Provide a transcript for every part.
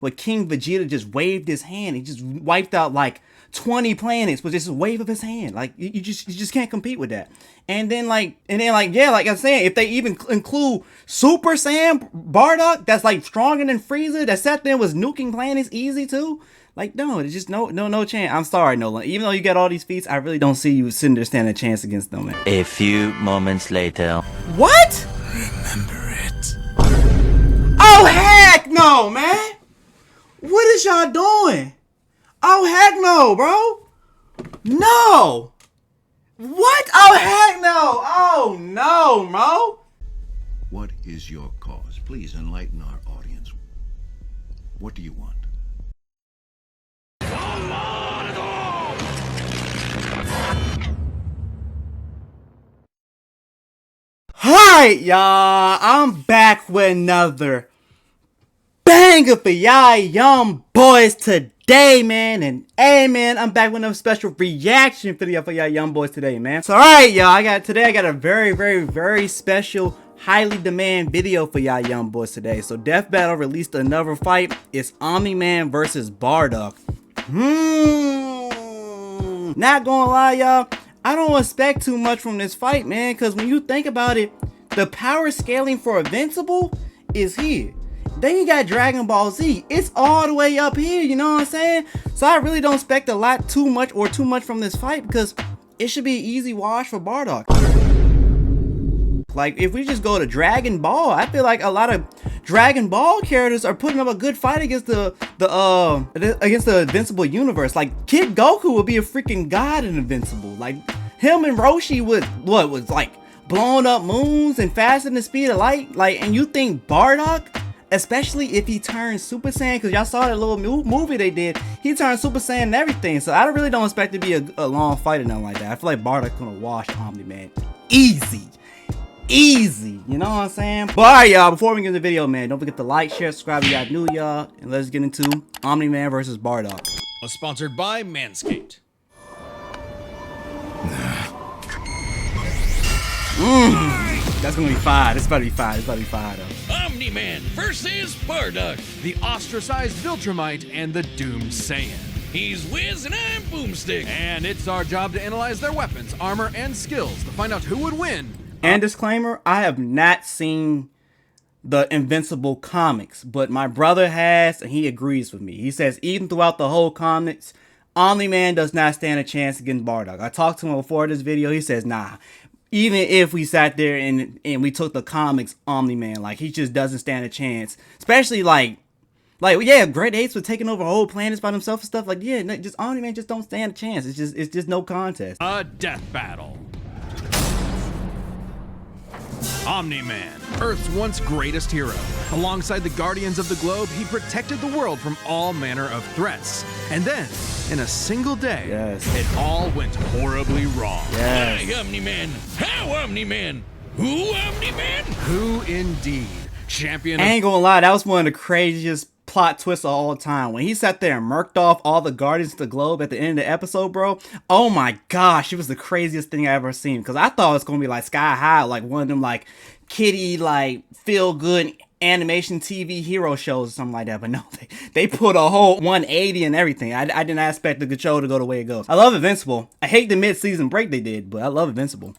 But King Vegeta just waved his hand. He just wiped out like 20 planets with just a wave of his hand. Like you just can't compete with that. And then yeah, like I was saying, if they even include Super Saiyan Bardock, that's like stronger than Frieza, that sat there was nuking planets easy too. Like no, it's just no chance. I'm sorry, Nolan. Even though you got all these feats, I really don't see you sitting there standing a chance against them, man. A few moments later. What? Remember it. Oh heck no, man! What is y'all doing? Oh heck no, bro! No! What? Oh heck no! Oh no, bro! What is your cause? Please enlighten our audience. What do you want? Alright, y'all. I'm back with another banger for y'all young boys today, man. And hey, man, I'm back with another special reaction video for y'all young boys today, man. So, alright, y'all. I got a very special, highly demand video for y'all young boys today. So, Death Battle released another fight. It's Omni-Man versus Bardock. Not gonna lie, y'all. I don't expect too much from this fight, man, because when you think about it, the power scaling for Invincible is here. Then you got Dragon Ball Z. It's all the way up here, you know what I'm saying? So I really don't expect too much from this fight, because it should be an easy wash for Bardock. Like, if we just go to Dragon Ball, I feel like a lot of Dragon Ball characters are putting up a good fight against the Invincible universe. Like, Kid Goku would be a freaking god in Invincible. Like, him and Roshi was like blowing up moons and faster than the speed of light. Like, and you think Bardock, especially if he turns Super Saiyan, because y'all saw that little movie they did, he turned Super Saiyan and everything. So I really don't expect it to be a long fight or nothing like that. I feel like Bardock's gonna wash Omni-Man easy, you know what I'm saying? But alright, y'all, before we get into the video, man, don't forget to like, share, subscribe if y'all new, y'all, and let's get into Omni-Man versus Bardock. Sponsored by Manscaped. That's gonna be fire. It's about to be fire. It's about to be fire, though. Omni-Man versus Bardock. The ostracized Viltrumite and the doomed Saiyan. He's Wiz and I'm Boomstick. And it's our job to analyze their weapons, armor, and skills to find out who would win. And disclaimer, I have not seen the Invincible comics, but my brother has, and he agrees with me. He says even throughout the whole comics, Omni-Man does not stand a chance against Bardock. I talked to him before this video. He says, nah, even if we sat there and we took the comics, Omni-Man, like, he just doesn't stand a chance. Especially, like, yeah, Great Apes were taking over whole planets by themselves and stuff. Like, yeah, no, just Omni-Man just don't stand a chance. It's just no contest. A death battle. Omni-Man, Earth's once greatest hero. Alongside the Guardians of the Globe, he protected the world from all manner of threats. And then, in a single day, it all went horribly wrong. Hi, Omni-Man. How Omni-Man? Who Omni-Man? Who indeed? Champion I ain't gonna lie, that was one of the craziest plot twists of all time. When he sat there and murked off all the Guardians of the Globe at the end of the episode, bro. Oh my gosh, it was the craziest thing I ever seen. Because I thought it was gonna be like Sky High, like one of them like kiddie, like feel good animation TV hero shows or something like that. But no, they put a whole 180 and everything. I didn't expect the show to go the way it goes. I love Invincible. I hate the mid-season break they did, but I love Invincible.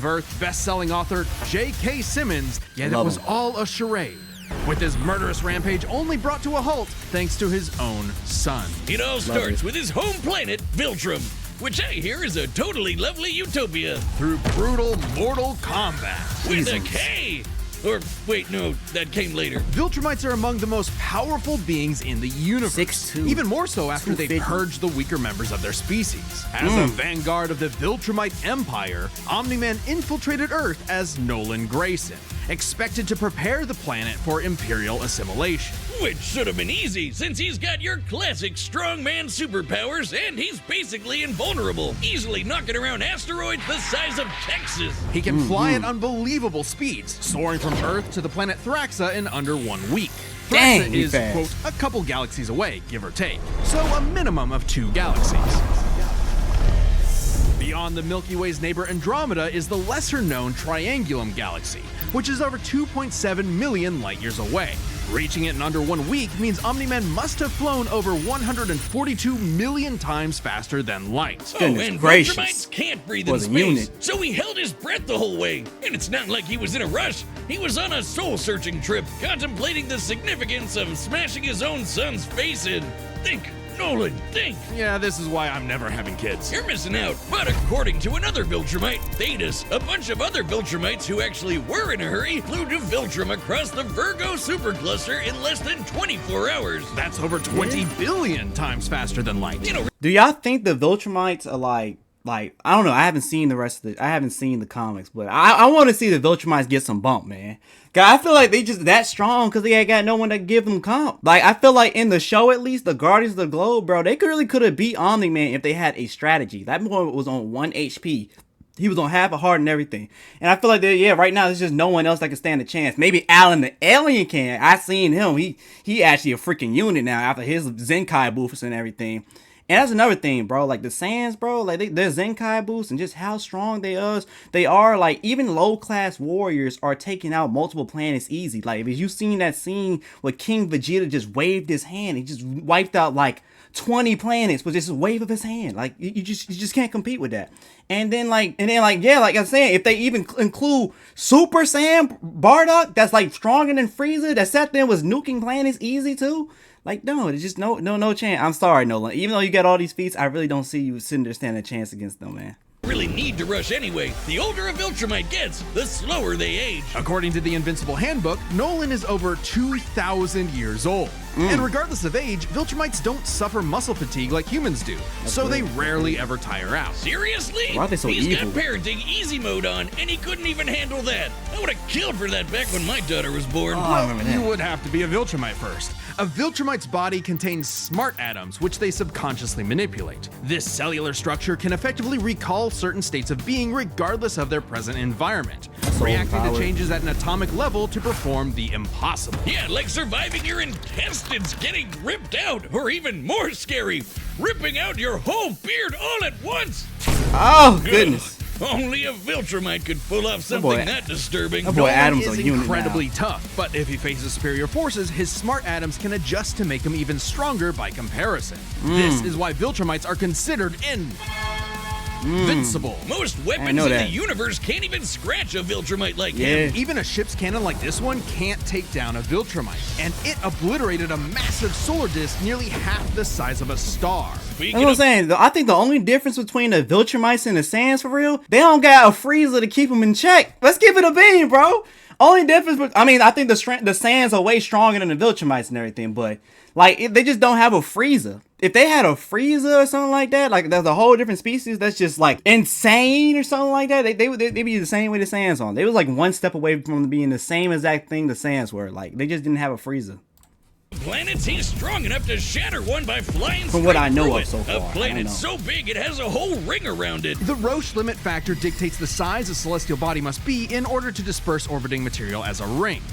Earth best-selling author J.K. Simmons, yet it was all a charade, with his murderous rampage only brought to a halt thanks to his own son. It all starts with his home planet, Viltrum, which I hear is a totally lovely utopia. Through brutal mortal combat. With a K! Or, wait, no, that came later. Viltrumites are among the most powerful beings in the universe. 6'2". Even more so after they purged the weaker members of their species. As a vanguard of the Viltrumite Empire, Omni-Man infiltrated Earth as Nolan Grayson, expected to prepare the planet for Imperial assimilation. Which should have been easy, since he's got your classic strongman superpowers and he's basically invulnerable, easily knocking around asteroids the size of Texas. He can fly at unbelievable speeds, soaring from Earth to the planet Thraxa in under 1 week. Thraxa is, quote, a couple galaxies away, give or take, so a minimum of 2 galaxies. Beyond the Milky Way's neighbor Andromeda is the lesser-known Triangulum Galaxy, which is over 2.7 million light-years away. Reaching it in under 1 week means Omni-Man must have flown over 142 million times faster than light. And gracious. Viltrumites can't breathe in Was a space, unit. so he held his breath the whole way. And it's not like he was in a rush. He was on a soul-searching trip, contemplating the significance of smashing his own son's face in. Think, Nolan, think. Yeah, this is why I'm never having kids. You're missing out. But according to another Viltrumite, Thetis, a bunch of other Viltrumites who actually were in a hurry flew to Viltrum across the Virgo supercluster in less than 24 hours. That's over 20 billion times faster than light. You know, Do y'all think the Viltrumites are like I don't know, I haven't seen the comics, but I want to see the Viltrumites get some bump, man. Cause I feel like they just that strong because they ain't got no one to give them comp. Like, I feel like in the show, at least, the Guardians of the Globe, bro, they could have beat Omni-Man if they had a strategy. That boy was on 1 HP. He was on half a heart and everything. And I feel like, right now, there's just no one else that can stand a chance. Maybe Alan the Alien can. I seen him. He actually a freaking unit now after his Zenkai boosts and everything. And that's another thing, bro. Like, the Sands, bro, like, their Zenkai boosts and just how strong they are. Like, even low-class warriors are taking out multiple planets easy. Like, if you've seen that scene where King Vegeta just waved his hand, he just wiped out, like, 20 planets with just a wave of his hand. Like, you just can't compete with that. And then like I'm saying, if they even include Super Saiyan Bardock, that's like stronger than Frieza, that sat there was nuking planets easy too. Like, no, there's just no chance. I'm sorry, Nolan. Even though you got all these feats, I really don't see you sitting there standing a chance against them, man. really need to rush anyway. The older a Viltrumite gets, the slower they age. According to the Invincible Handbook, Nolan is over 2,000 years old. And regardless of age, Viltrumites don't suffer muscle fatigue like humans do, so they rarely ever tire out. Seriously? Why are they so He's evil? got parenting easy mode on, and he couldn't even handle that. I would have killed for that back when my daughter was born. I remember that. You would have to be a Viltrumite first. A Viltrumite's body contains smart atoms, which they subconsciously manipulate. This cellular structure can effectively recall certain states of being regardless of their present environment, reacting to changes at an atomic level to perform the impossible. Yeah, like surviving your intestines getting ripped out, or even more scary, ripping out your whole beard all at once. Oh, goodness. Only a Viltrumite could pull off something boy- that disturbing. that boy Adam's is a unit incredibly now. tough, but if he faces superior forces, his smart atoms can adjust to make him even stronger by comparison. This is why Viltrumites are considered invincible. Most I weapons know in that. the universe can't even scratch a Viltrumite like him. Yeah. Even a ship's cannon like this one can't take down a Viltrumite, and it obliterated a massive solar disk nearly half the size of a star. That's what I'm saying. I think the only difference between the Viltrumites and the Sands, for real, they don't got a Frieza to keep them in check. Let's give it a beam, bro. Only difference, I mean, I think the Sands are way stronger than the Viltrumites and everything, but like they just don't have a Frieza. If they had a Frieza or something like that, like there's a whole different species that's just like insane or something like that, they'd be the same way the Sands are. They was like one step away from being the same exact thing the Sands were. Like they just didn't have a Frieza. Planets, he's strong enough to shatter one by flying From what straight I know through of it. so far, I A don't planet know. so big it has a whole ring around it. The Roche limit factor dictates the size a celestial body must be in order to disperse orbiting material as a ring.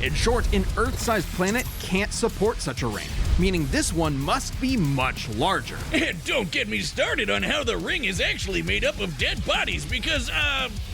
In short, an Earth-sized planet can't support such a ring, meaning this one must be much larger. And don't get me started on how the ring is actually made up of dead bodies because,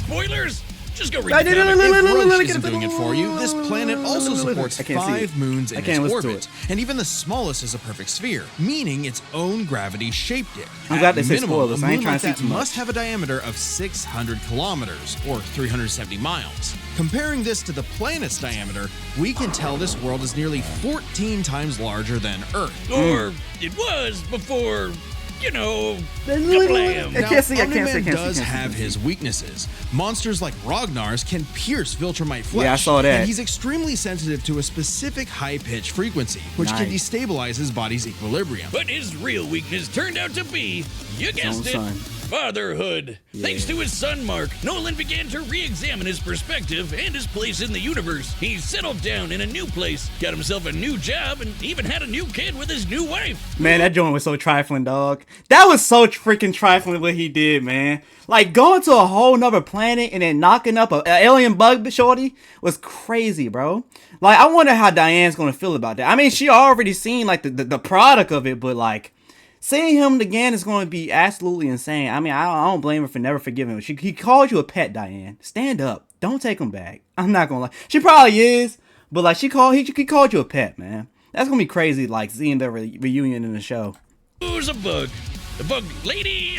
spoilers? Just go read the comic. If Roche isn't doing it for you, this planet also supports I can't see 5 it. moons I in can't its listen to orbit, and even the smallest is a perfect sphere, meaning its own gravity shaped it. I'm glad At they said minimum, spoilers. a I ain't moon trying like to see that too much. must have a diameter of 600 kilometers, or 370 miles. Comparing this to the planet's diameter, we can tell this world is nearly 14 times larger than Earth. Or it was before, you know, I Now, can't see. Omni-Man does have his weaknesses. Monsters like Ragnar's can pierce Viltrumite flesh. Yeah, I saw that. And he's extremely sensitive to a specific high-pitched frequency, which can Nice. destabilize his body's equilibrium. but his real weakness turned out to be, you guessed it, son. fatherhood. Thanks to his son, Mark, Nolan began to re-examine his perspective and his place in the universe. He settled down in a new place, got himself a new job, and even had a new kid with his new wife. Man, that joint was so trifling, dog. That was so freaking trifling what he did, man. Like, going to a whole nother planet and then knocking up an alien bug shorty was crazy, bro. Like, I wonder how Diane's gonna feel about that. I mean, she already seen, like, the product of it, but, like, seeing him again is going to be absolutely insane. I mean, I don't blame her for never forgiving him. He called you a pet, Diane. Stand up. Don't take him back. I'm not gonna lie. She probably is, But like he called you a pet, man. That's gonna be crazy. Like seeing the reunion in the show. Who's a bug? The bug lady?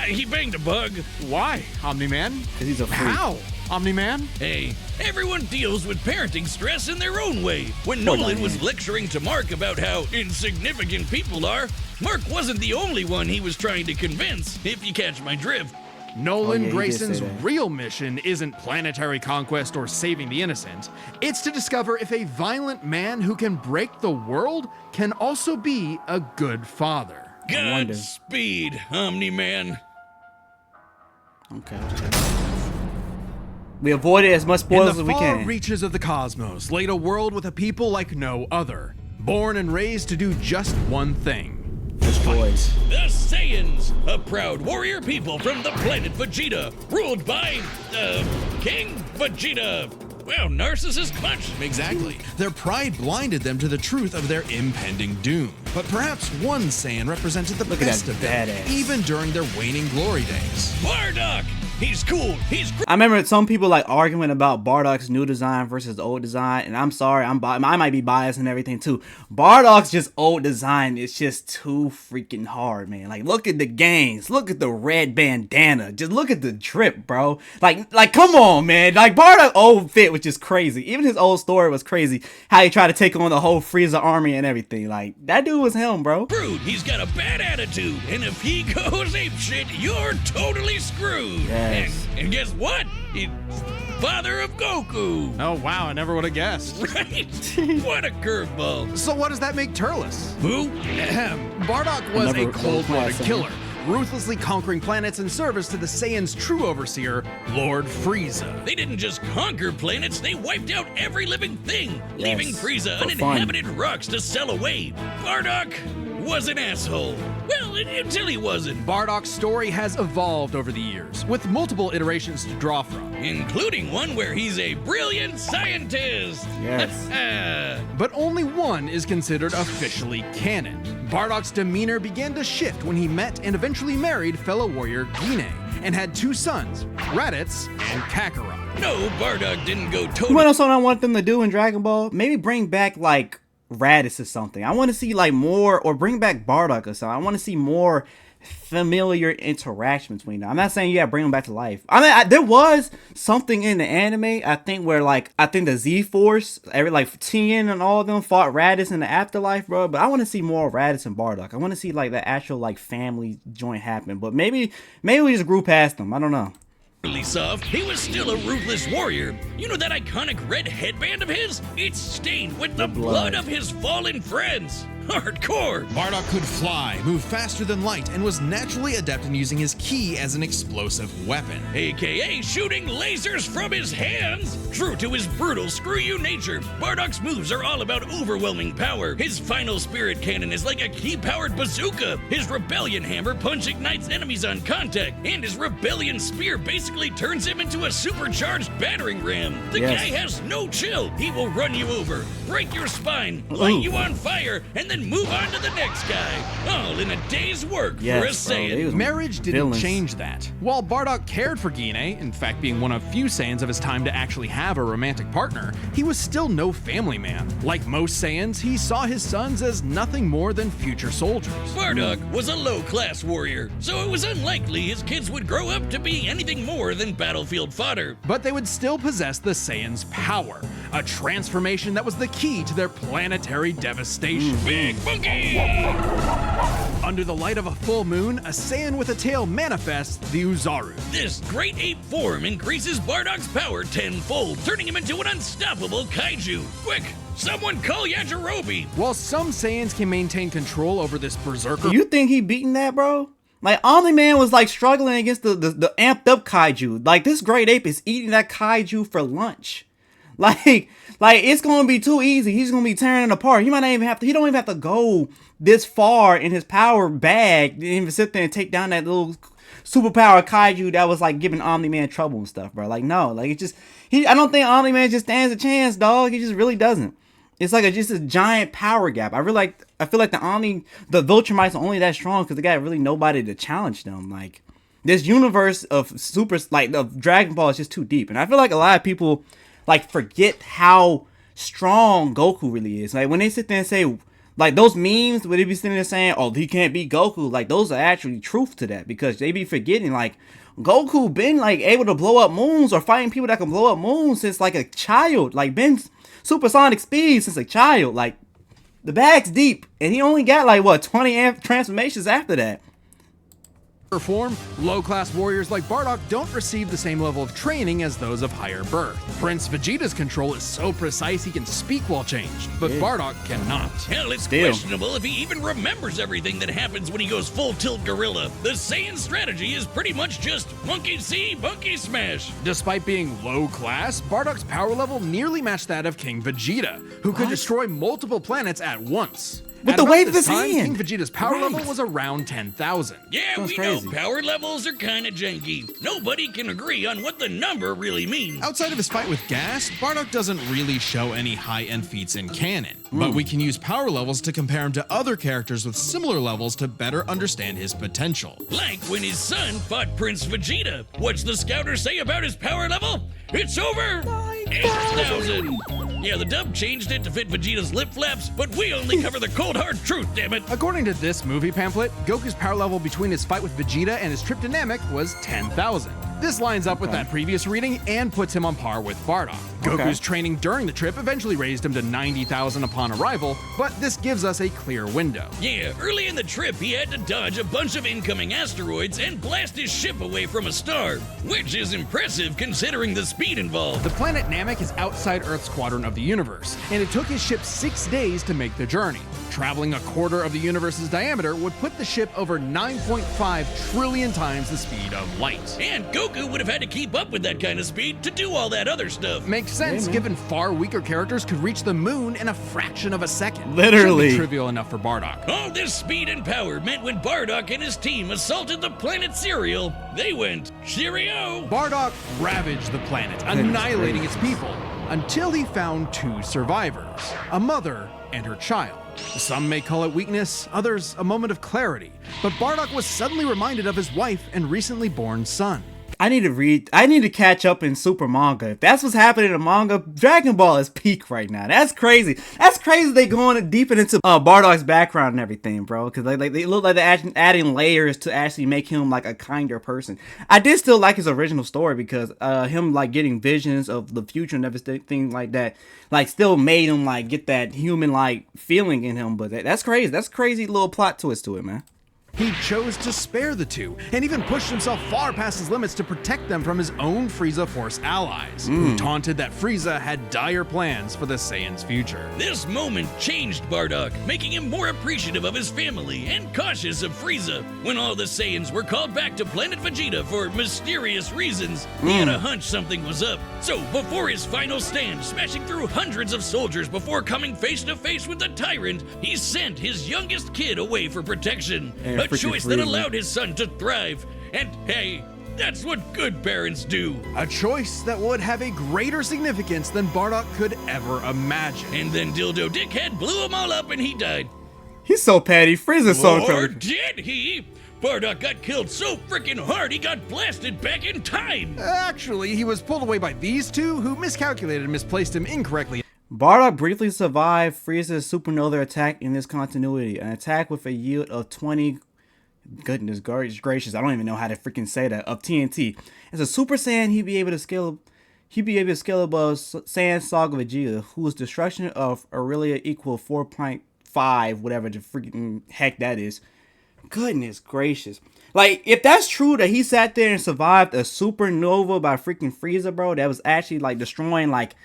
He banged a bug. Why, Omni-Man? Because he's a freak. How, Omni-Man? Hey, everyone deals with parenting stress in their own way. When Nolan was lecturing to Mark about how insignificant people are, Mark wasn't the only one he was trying to convince, if you catch my drift. Nolan Grayson's real mission isn't planetary conquest or saving the innocent. It's to discover if a violent man who can break the world can also be a good father. Godspeed, Omni-Man. Okay. We avoided as much spoilers as we In the can. far reaches of the cosmos laid a world with a people like no other, born and raised to do just one thing. Boys. The Saiyans, a proud warrior people from the planet Vegeta, ruled by, King Vegeta. Well, narcissist much. Exactly. Their pride blinded them to the truth of their impending doom. But perhaps one Saiyan represented the best of them, even during their waning glory days. Bardock! He's cool. He's I remember some people like arguing about Bardock's new design versus the old design, and I'm sorry, I might be biased and everything too. Bardock's just old design is just too freaking hard, man. Like, look at the gangs, look at the red bandana, just look at the drip, bro. Like, come on, man. Like Bardock old fit was just crazy. Even his old story was crazy. How he tried to take on the whole Frieza army and everything. Like, that dude was him, bro. Rude. He's got a bad attitude, and if he goes apeshit, you're totally screwed. Yes. And guess what? He's father of Goku. Oh wow, I never would have guessed. Right? What a curveball. So what does that make Turles? Who? Bardock was a Never- cold-blooded never- killer, ruthlessly conquering planets in service to the Saiyans' true overseer, Lord Frieza. They didn't just conquer planets, they wiped out every living thing, leaving Frieza for fun. uninhabited rocks to sell away. Bardock was an asshole. Well, until he wasn't. Bardock's story has evolved over the years, with multiple iterations to draw from. Including one where he's a brilliant scientist. Yes. But only one is considered officially canon. Bardock's demeanor began to shift when he met and eventually married fellow warrior Guinea, and had two sons, Raditz and Kakarot. No, Bardock didn't go You totally. wanna know something I want them to do in Dragon Ball? Maybe bring back like Raditz or something. I want to see like more, or bring back Bardock or something. I want to see more familiar interaction between them. I'm not saying you gotta bring them back to life. I mean, there was something in the anime, I think, where like, I think the Z-Force, like Tien and all of them fought Raditz in the afterlife, bro. But I want to see more Raditz and Bardock. I want to see like the actual like family joint happen. But maybe we just grew past them. I don't know. Soft, he was still a ruthless warrior. You know that iconic red headband of his? It's stained with the blood of his fallen friends. Hardcore. Bardock could fly, move faster than light, and was naturally adept in using his ki as an explosive weapon. AKA shooting lasers from his hands. True to his brutal screw-you nature, Bardock's moves are all about overwhelming power. His final spirit cannon is like a ki-powered bazooka. His rebellion hammer punch ignites enemies on contact, and his rebellion spear basically turns him into a supercharged battering ram. The guy has no chill. He will run you over, break your spine, light you on fire, and then move on to the next guy. All in a day's work for a Saiyan. Marriage didn't change that. While Bardock cared for Guinea, in fact being one of few Saiyans of his time to actually have a romantic partner, he was still no family man. Like most Saiyans, he saw his sons as nothing more than future soldiers. Bardock was a low-class warrior, so it was unlikely his kids would grow up to be anything more than battlefield fodder. But they would still possess the Saiyans' power, a transformation that was the key to their planetary devastation. Big Funky! Under the light of a full moon, a Saiyan with a tail manifests the Uzaru. This great ape form increases Bardock's power tenfold, turning him into an unstoppable kaiju. Quick, someone call Yajirobe! While some Saiyans can maintain control over this berserker, You think he beating that, bro? Like, Omni-Man was like struggling against the amped up kaiju. Like, this great ape is eating that kaiju for lunch. Like it's gonna be too easy. He's gonna be tearing it apart. He might not even have to. He don't even have to go this far in his power bag to even sit there and take down that little superpower kaiju that was like giving Omni-Man trouble and stuff, bro. Like, no, like it just I don't think Omni-Man just stands a chance, dog. He just really doesn't. It's like just a giant power gap. I feel like the Viltrumites are only that strong because they got really nobody to challenge them. Like, this universe of of Dragon Ball is just too deep, and I feel like a lot of people like forget how strong Goku really is. Like when they sit there and say, like those memes where they be sitting there saying, "Oh, he can't beat Goku," like those are actually truth to that, because they be forgetting like Goku been like able to blow up moons or fighting people that can blow up moons since like a child, like been supersonic speed since a child. Like the bag's deep, and he only got like what 20 transformations after that. Form, low-class warriors like Bardock don't receive the same level of training as those of higher birth. Prince Vegeta's control is so precise he can speak while changed, but Bardock cannot. Hell, it's questionable if he even remembers everything that happens when he goes full tilt gorilla. The Saiyan strategy is pretty much just monkey see, monkey smash. Despite being low-class, Bardock's power level nearly matched that of King Vegeta, who could destroy multiple planets at once. With the wave of his hand. King Vegeta's power level was around 10,000. Yeah, we know power levels are kind of janky. Nobody can agree on what the number really means. Outside of his fight with Gas, Bardock doesn't really show any high-end feats in canon, but we can use power levels to compare him to other characters with similar levels to better understand his potential. Like when his son fought Prince Vegeta. What's the scouter say about his power level? It's over 8,000. Yeah, the dub changed it to fit Vegeta's lip flaps, but we only cover the cold hard truth, damn it. According to this movie pamphlet, Goku's power level between his fight with Vegeta and his trip to Namek was 10,000. This lines up with that previous reading and puts him on par with Bardock. Goku's training during the trip eventually raised him to 90,000 upon arrival, but this gives us a clear window. Yeah, early in the trip, he had to dodge a bunch of incoming asteroids and blast his ship away from a star, which is impressive considering the speed involved. The planet Namek is outside Earth's quadrant of the universe, and it took his ship 6 days to make the journey. Traveling a quarter of the universe's diameter would put the ship over 9.5 trillion times the speed of light. And Goku would have had to keep up with that kind of speed to do all that other stuff. Makes sense, given far weaker characters could reach the moon in a fraction of a second. Literally. Should be trivial enough for Bardock. All this speed and power meant when Bardock and his team assaulted the planet Cereal, they went, cheerio! Bardock ravaged the planet, annihilating its people, until he found 2 survivors, a mother and her child. Some may call it weakness, others a moment of clarity, but Bardock was suddenly reminded of his wife and recently born son. I need to catch up in super manga. If that's what's happening in manga, Dragon Ball is peak right now. That's crazy. That's crazy they going deep into Bardock's background and everything, bro. Because they look like they're adding layers to actually make him like a kinder person. I did still like his original story because him like getting visions of the future and everything like that, like still made him like get that human like feeling in him. But that's crazy. That's a crazy little plot twist to it, man. He chose to spare the 2, and even pushed himself far past his limits to protect them from his own Frieza Force allies, who taunted that Frieza had dire plans for the Saiyans' future. This moment changed Bardock, making him more appreciative of his family and cautious of Frieza. When all the Saiyans were called back to Planet Vegeta for mysterious reasons, he had a hunch something was up. So, before his final stand, smashing through hundreds of soldiers before coming face to face with the tyrant, he sent his youngest kid away for protection. A choice that allowed his son to thrive. And hey, that's what good parents do. A choice that would have a greater significance than Bardock could ever imagine. And then Dildo Dickhead blew them all up and he died. He's so petty. Frieza's so Or petty. did he? Bardock got killed so freaking hard he got blasted back in time. Actually, he was pulled away by these 2 who miscalculated and misplaced him incorrectly. Bardock briefly survived Frieza's supernova attack in this continuity. An attack with a yield of 20... Goodness gracious, I don't even know how to freaking say that. Of TNT. As a Super Saiyan, he'd be able to scale above Saiyan Saga Vegeta, whose destruction of Aurelia equal 4.5, whatever the freaking heck that is. Goodness gracious. Like, if that's true that he sat there and survived a supernova by freaking Frieza, bro, that was actually like destroying like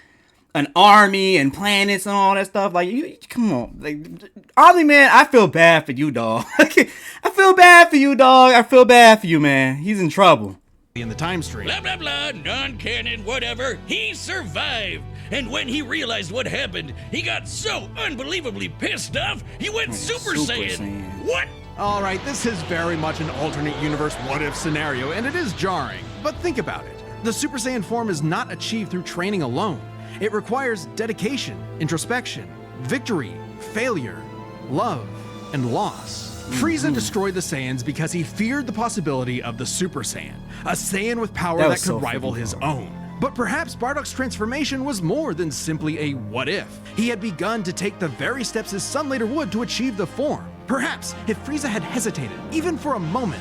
an army and planets and all that stuff. Like, you come on. Like, Omni-Man, I feel bad for you, dog. I feel bad for you, dog. I feel bad for you, man. He's in trouble. In the time stream. Blah, blah, blah, non-canon, whatever. He survived. And when he realized what happened, he got so unbelievably pissed off, he went Super Saiyan. What? Alright, this is very much an alternate universe what-if scenario, and it is jarring. But think about it. The Super Saiyan form is not achieved through training alone. It requires dedication, introspection, victory, failure, love, and loss. Frieza destroyed the Saiyans because he feared the possibility of the Super Saiyan, a Saiyan with power that could rival his own. But perhaps Bardock's transformation was more than simply a what if. He had begun to take the very steps his son later would to achieve the form. Perhaps if Frieza had hesitated, even for a moment,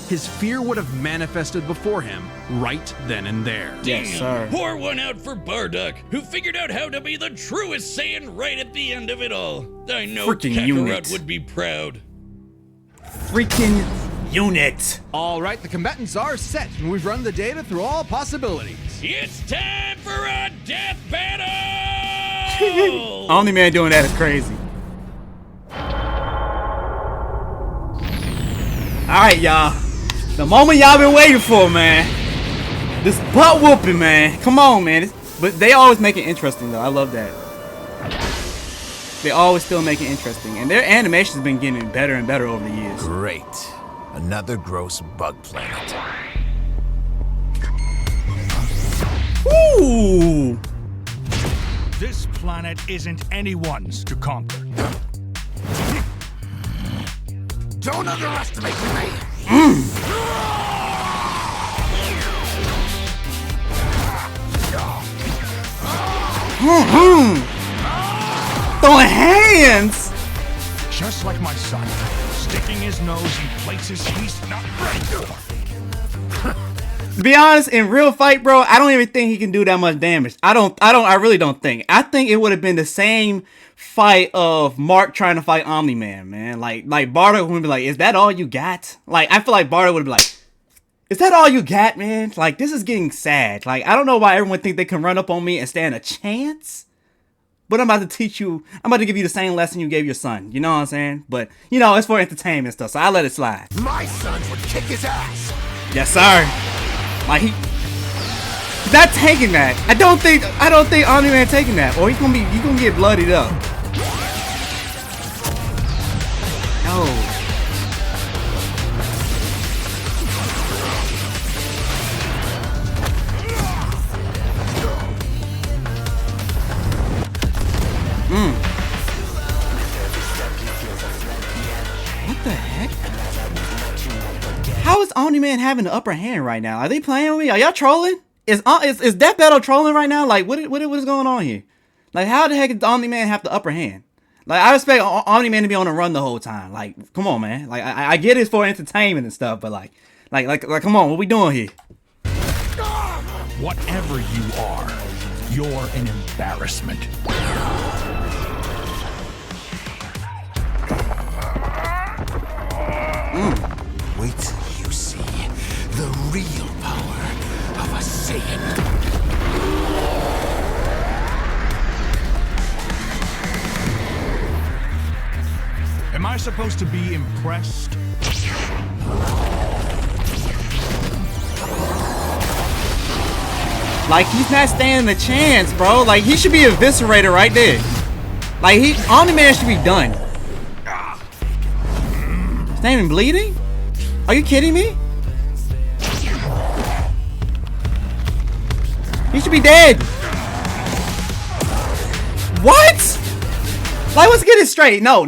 his fear would have manifested before him right then and there. Yes, sir. Pour one out for Bardock, who figured out how to be the truest Saiyan right at the end of it all. I know Freaking Kakarot unit. would be proud. Freaking unit. All right, the combatants are set, and we've run the data through all possibilities. It's time for a death battle! Omni-Man doing that is crazy. Alright, y'all. The moment y'all been waiting for, man. This butt whooping, man. Come on, man. But they always make it interesting, though. I love that. They always still make it interesting. And their animation's been getting better and better over the years. Great. Another gross bug planet. Ooh! This planet isn't anyone's to conquer. Don't underestimate me! Throwing hands! Just like my son, sticking his nose in places he's not ready for. To be honest, in real fight, bro, I don't even think he can do that much damage. I really don't think. I think it would have been the same fight of Mark trying to fight Omni-Man, man. Like Bardock would be like, is that all you got? Like, I feel like Bardock would be like, is that all you got, man? Like, this is getting sad. Like, I don't know why everyone think they can run up on me and stand a chance. But I'm about to teach you, I'm about to give you the same lesson you gave your son. You know what I'm saying? But, you know, it's for entertainment stuff, so I let it slide. My sons would kick his ass! Yes, sir. Like, he's not taking that. I don't think Omni-Man taking that. Or he's gonna get bloodied up. Oh. What the heck? How is Omni-Man having the upper hand right now? Are they playing with me? Are y'all trolling? Is Death Battle trolling right now? Like, what is going on here? Like, how the heck does Omni-Man have the upper hand? Like, I expect Omni-Man to be on the run the whole time. Like, come on, man. Like, I get it for entertainment and stuff, but like, come on, what we doing here? Whatever you are, you're an embarrassment. Wait till you see the real power of a Saiyan. Am I supposed to be impressed? Like, he's not standing a chance, bro. Like, he should be eviscerated right there. Like, Omni-Man should be done. He's not even bleeding? Are you kidding me? He should be dead. What? Like, let's get it straight. No.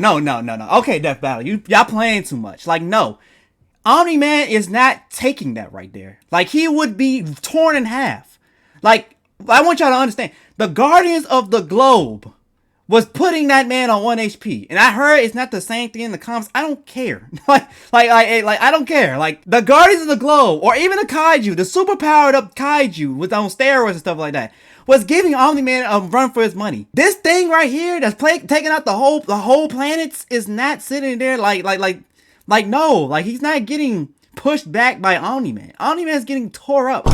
Okay, Death Battle. Y'all playing too much. Like, no. Omni-Man is not taking that right there. Like, he would be torn in half. Like, I want y'all to understand. The Guardians of the Globe was putting that man on 1 HP. And I heard it's not the same thing in the comics. I don't care. like, I don't care. Like, the Guardians of the Globe, or even the Kaiju, the super powered up Kaiju with on steroids and stuff like that, was giving Omni-Man a run for his money. This thing right here that's taking out the whole planets is not sitting there like no. Like, he's not getting pushed back by Omni-Man. Omni-Man's getting tore up.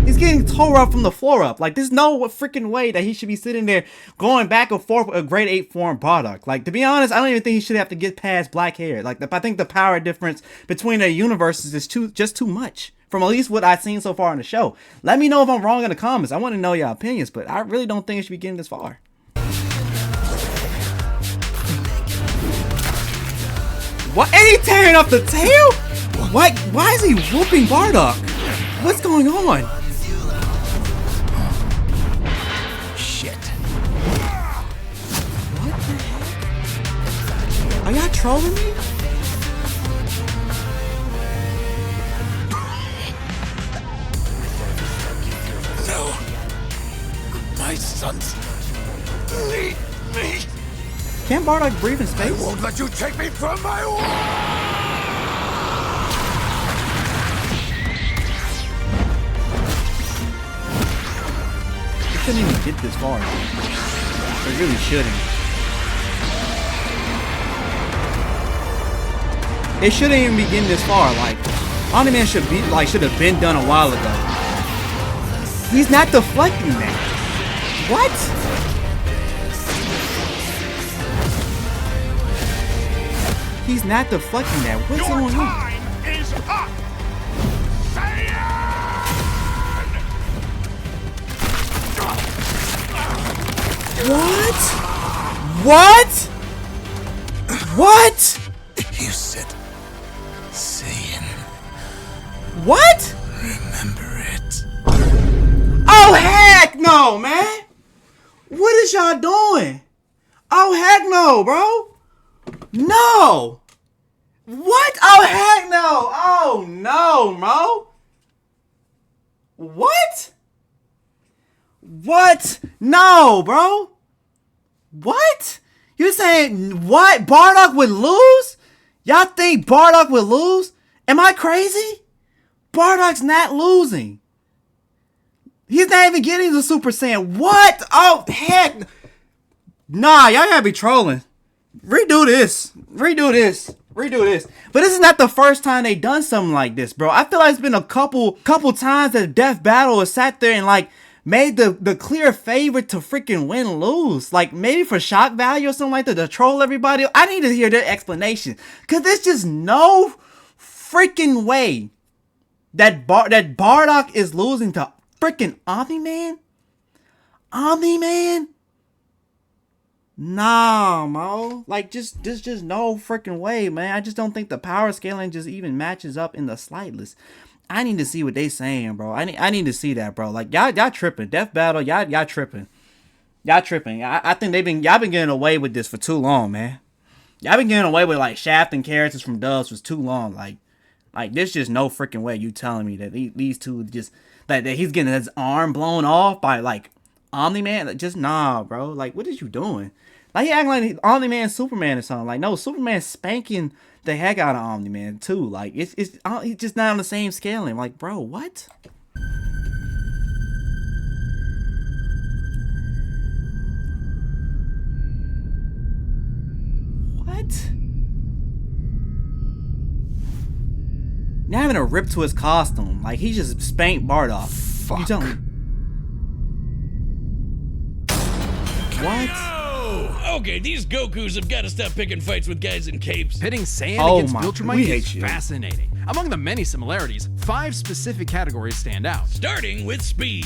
He's getting tore up from the floor up. Like, there's no freaking way that he should be sitting there going back and forth with a grade 8 form Bardock. Like, to be honest, I don't even think he should have to get past black hair. Like, I think the power difference between the universes is just too much. From at least what I've seen so far in the show. Let me know if I'm wrong in the comments. I want to know your opinions, but I really don't think it should be getting this far. What? And he tearing up the tail? What? Why is he whooping Bardock? What's going on? Shit. What the heck? Are y'all trolling me? No. Can't Bardock breathe in space? I won't let you take me from my wall! It shouldn't even get this far. It really shouldn't. It shouldn't even be getting this far. Like, Omni-Man should have been done a while ago. He's not deflecting that. What? He's not deflecting that. What's Your going on? time is up! What? What? What? You said Saiyan. What? Remember it. Oh, heck no, man. What is y'all doing? Oh, heck no, bro. No. What? Oh, heck no. Oh, no, bro. What? What? No, bro. What? You saying what? Bardock would lose? Y'all think Bardock would lose? Am I crazy? Bardock's not losing. He's not even getting the Super Saiyan. What? Oh, heck. Nah, y'all gotta be trolling. Redo this. Redo this. Redo this. But this is not the first time they done something like this, bro. I feel like it's been a couple times that Death Battle has sat there and like made the clear favorite to freaking win-lose. Like maybe for shock value or something like that to troll everybody. I need to hear their explanation. Cause there's just no freaking way that Bardock is losing to freaking Omni-Man? Omni-Man? Nah, mo. Like, just no freaking way, man. I just don't think the power scaling just even matches up in the slightest. I need to see what they saying, bro. I need to see that, bro. Like, y'all tripping. Death Battle, y'all tripping. Y'all tripping. I think y'all been getting away with this for too long, man. Y'all been getting away with, like, shafting characters from dubs for too long. Like, there's just no freaking way you telling me that these two just, that he's getting his arm blown off by, like, Omni-Man. Like, just, nah, bro. Like, what is you doing? Like, he acting like Omni-Man Superman or something. Like, no, Superman's spanking the heck out of Omni-Man, too. Like, he's just not on the same scale. I'm like, bro, what? What? Not even a rip to his costume. Like, he just spanked Bardock. Fuck. You telling me? What? Okay, these Gokus have got to stop picking fights with guys in capes. Pitting Saiyan Oh against my- Viltrumite we hate is you. fascinating. Among the many similarities, 5 specific categories stand out. Starting with speed.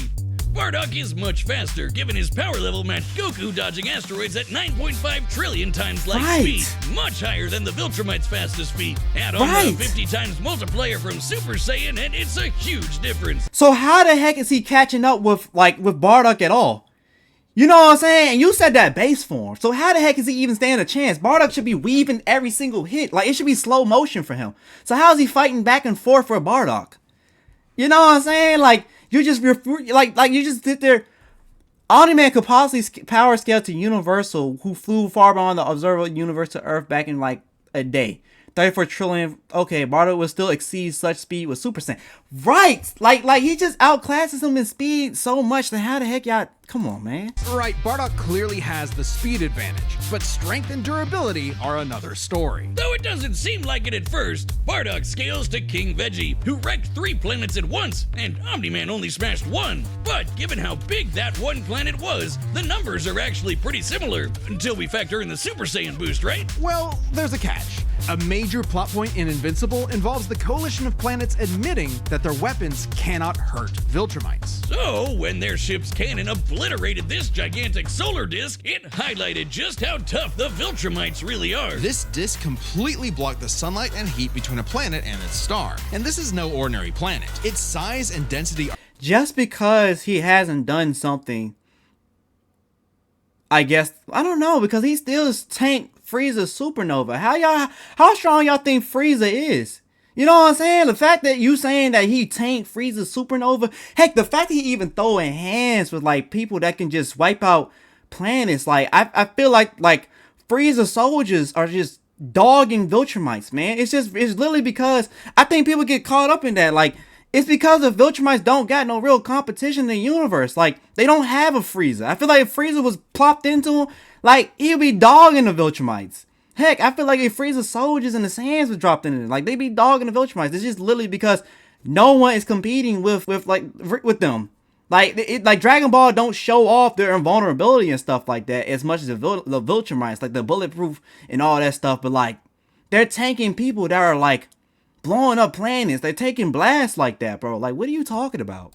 Bardock is much faster, given his power level matched Goku dodging asteroids at 9.5 trillion times light Right. speed. Much higher than the Viltrumite's fastest speed. Add on Right. the 50 times multiplier from Super Saiyan, and it's a huge difference. So how the heck is he catching up with Bardock at all? You know what I'm saying? And you said that base form. So how the heck is he even standing a chance? Bardock should be weaving every single hit. Like, it should be slow motion for him. So how is he fighting back and forth for Bardock? You know what I'm saying? Like, you just you just sit there. Omni-Man could possibly power scale to Universal, who flew far beyond the observable universe to Earth back in like a day. 34 trillion. Okay, Bardock will still exceed such speed with Super Saiyan. Right! Like he just outclasses him in speed so much. Then how the heck y'all? Come on, man. Right, Bardock clearly has the speed advantage, but strength and durability are another story. Though it doesn't seem like it at first, Bardock scales to King Veggie, who wrecked 3 planets at once, and Omni-Man only smashed 1. But given how big that one planet was, the numbers are actually pretty similar, until we factor in the Super Saiyan boost, right? Well, there's a catch. A major plot point in Invincible involves the coalition of planets admitting that their weapons cannot hurt Viltrumites. So, when their ship's cannon obliterated this gigantic solar disk, it highlighted just how tough the Viltrumites really are. This disk completely blocked the sunlight and heat between a planet and its star. And this is no ordinary planet. Its size and density are Just because he hasn't done something, I guess, I don't know, because he still tanked Frieza's supernova. How strong y'all think Frieza is? You know what I'm saying? The fact that you saying that he tanked Frieza's supernova, heck, the fact that he even throwing hands with like people that can just wipe out planets, like I feel like Frieza soldiers are just dogging Viltrumites, man. It's literally because I think people get caught up in that. Like, it's because the Viltrumites don't got no real competition in the universe. Like, they don't have a Frieza. I feel like if Frieza was plopped into him, like, he'd be dogging the Viltrumites. Heck, I feel like if Frieza soldiers and the Saiyans were dropped in it, like, they'd be dogging the Viltrumites. It's just literally because no one is competing with them. Like Dragon Ball don't show off their invulnerability and stuff like that as much as the Viltrumites, like the bulletproof and all that stuff. But like, they're tanking people that are like blowing up planets. They're taking blasts like that, bro. Like, what are you talking about?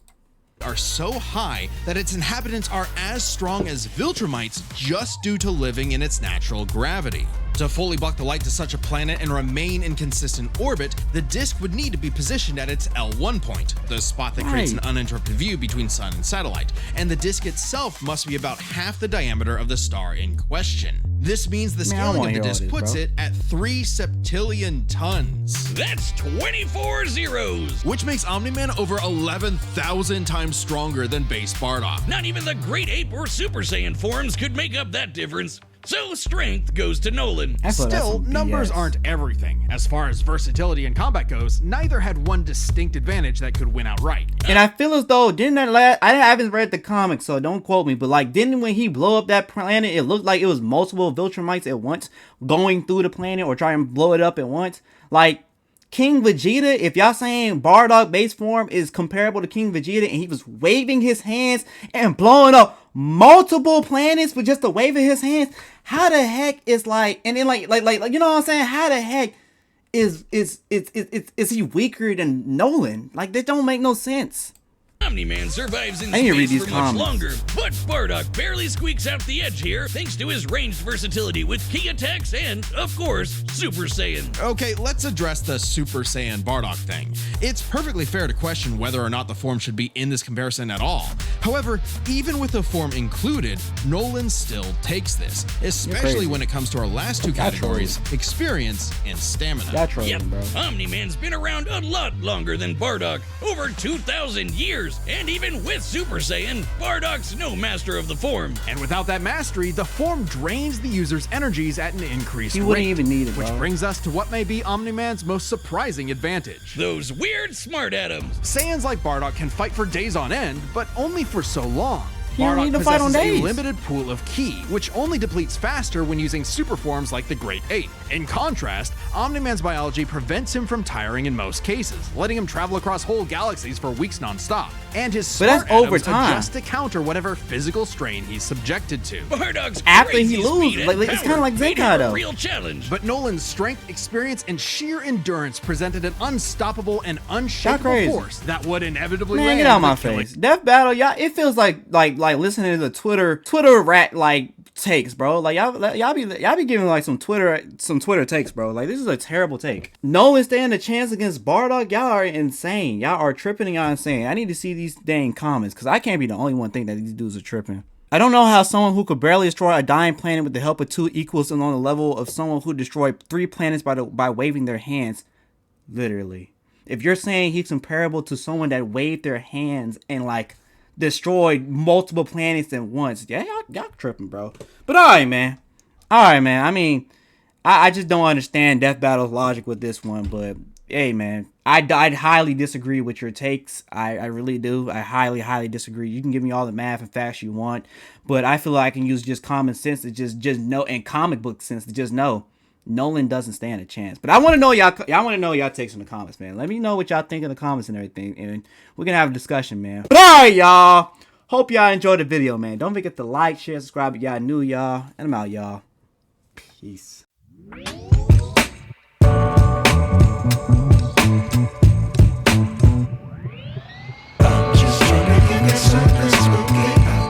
Are so high that its inhabitants are as strong as Viltrumites just due to living in its natural gravity. To fully block the light to such a planet and remain in consistent orbit, the disk would need to be positioned at its L1 point, the spot that creates an uninterrupted view between sun and satellite, and the disk itself must be about half the diameter of the star in question. This means the scaling of the disk puts it at 3 septillion tons. That's 24 zeros! Which makes Omni-Man over 11,000 times stronger than base Bardock. Not even the Great Ape or Super Saiyan forms could make up that difference. So strength goes to Nolan. Still, numbers aren't everything. As far as versatility in combat goes, neither had one distinct advantage that could win outright. And I feel as though, I haven't read the comics, so don't quote me, but like, didn't when he blow up that planet, it looked like it was multiple Viltrumites at once going through the planet or trying to blow it up at once? Like, King Vegeta, if y'all saying Bardock base form is comparable to King Vegeta and he was waving his hands and blowing up multiple planets with just the wave of his hands, how the heck is like, and then like you know what I'm saying? How the heck is he weaker than Nolan? Like, that don't make no sense. Omni-Man survives in space for much longer, but Bardock barely squeaks out the edge here thanks to his ranged versatility with key attacks and, of course, Super Saiyan. Okay, let's address the Super Saiyan Bardock thing. It's perfectly fair to question whether or not the form should be in this comparison at all. However, even with the form included, Nolan still takes this, especially when it comes to our last two categories, experience and stamina. Yep, Omni-Man's been around a lot longer than Bardock, over 2,000 years. And even with Super Saiyan, Bardock's no master of the form. And without that mastery, the form drains the user's energies at an increased rate. He wouldn't even need it, Which brings us to what may be Omni-Man's most surprising advantage. Those weird smart atoms. Saiyans like Bardock can fight for days on end, but only for so long. He don't need to fight on days. A limited pool of ki, which only depletes faster when using super forms like the Great Ape. In contrast, Omni-Man's biology prevents him from tiring in most cases, letting him travel across whole galaxies for weeks non-stop. And his smart atoms adjust to counter whatever physical strain he's subjected to. Bardock's after he loses, like, it's kind of like Zenkai though. Real challenge. But Nolan's strength, experience, and sheer endurance presented an unstoppable and unshakable force that would inevitably land. Get out of my face. Death Battle, y'all. It feels like listening to the Twitter rat like takes, bro. Like y'all be giving like some Twitter takes, bro. Like, this is a terrible take. Nolan stand a chance against Bardock. Y'all are insane. Y'all are tripping and y'all insane. I need to see these dang comments because I can't be the only one thinking that these dudes are tripping. I don't know how someone who could barely destroy a dying planet with the help of 2 equals and on the level of someone who destroyed 3 planets by waving their hands. Literally. If you're saying he's comparable to someone that waved their hands and like destroyed multiple planets at once, yeah, y'all tripping, bro. But alright, man. I mean, I just don't understand Death Battle's logic with this one, but hey, man, I'd highly disagree with your takes. I really do. I highly disagree. You can give me all the math and facts you want, but I feel like I can use just common sense to just know, and comic book sense to just know Nolan doesn't stand a chance. But I want to know y'all takes in the comments, man. Let me know what y'all think in the comments and everything, and we're gonna have a discussion, man. But alright, y'all. Hope y'all enjoyed the video, man. Don't forget to like, share, subscribe if y'all new, y'all. And I'm out, y'all. Peace.